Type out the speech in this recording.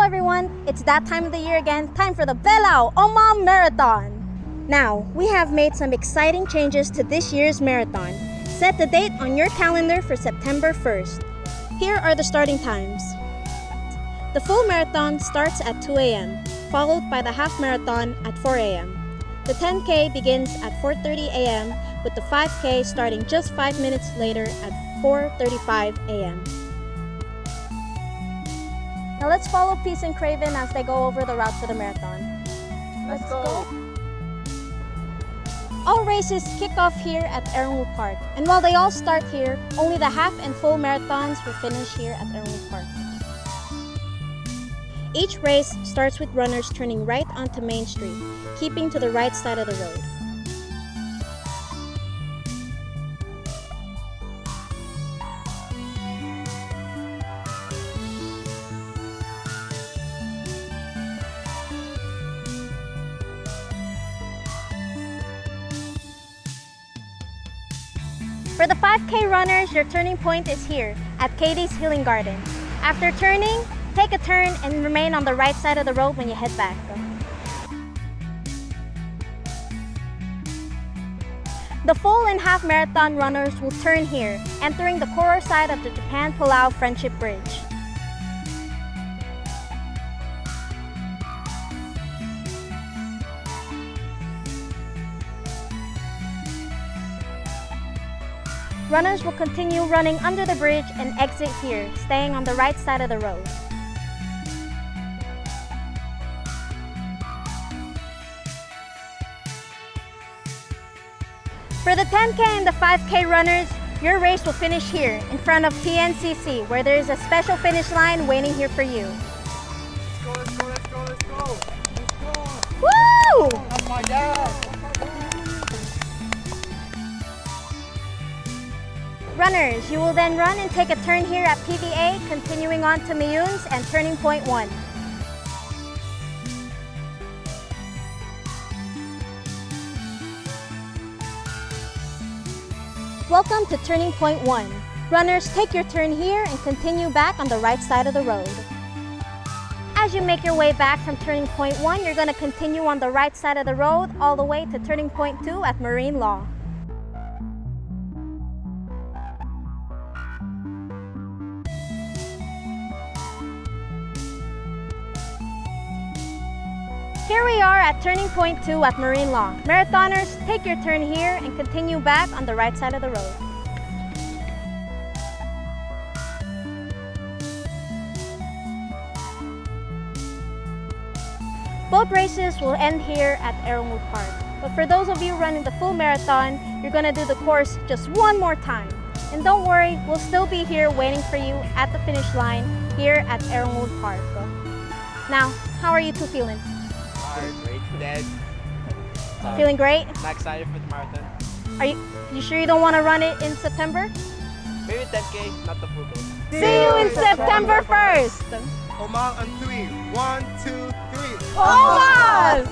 everyone, it's that time of the year again, time for the Belau Omal Marathon. Now, we have made some exciting changes to this year's marathon. Set the date on your calendar for September 1st. Here are the starting times. The full marathon starts at 2 a.m., followed by the half marathon at 4 a.m. The 10K begins at 4:30 a.m., with the 5K starting just 5 minutes later at 4:35 a.m. Now let's follow Peace and Craven as they go over the route for the marathon. Let's go. All races kick off here at Arrowwood Park, and while they all start here, only the half and full marathons will finish here at Arrowwood Park. Each race starts with runners turning right onto Main Street, keeping to the right side of the road. For the 5K runners, your turning point is here at Katie's Healing Garden. After turning, take a turn and remain on the right side of the road when you head back. The full and half marathon runners will turn here, entering the Koro side of the Japan-Palau Friendship Bridge. Runners will continue running under the bridge and exit here, staying on the right side of the road. For the 10K and the 5K runners, your race will finish here in front of PNCC, where there is a special finish line waiting here for you. Let's go, let's go, let's go, let's go. Let's go. Woo! Oh my God. Runners, you will then run and take a turn here at PVA, continuing on to Mayuns and turning point 1. Welcome to turning point 1. Runners, take your turn here and continue back on the right side of the road. As you make your way back from turning point 1, you're going to continue on the right side of the road all the way to turning point 2 at Marine Law. Here we are at turning point 2 at Marine Law. Marathoners, take your turn here and continue back on the right side of the road. Both races will end here at Arrowwood Park. But for those of you running the full marathon, you're going to do the course just one more time. And don't worry, we'll still be here waiting for you at the finish line here at Arrowwood Park. Now, how are you two feeling? Great, Dad. Feeling great? I'm excited for the marathon. Are you sure you don't want to run it in September? Maybe 10K, not the full course. See you in September 1st! Omal on 3. 1, 2, 3. Omal!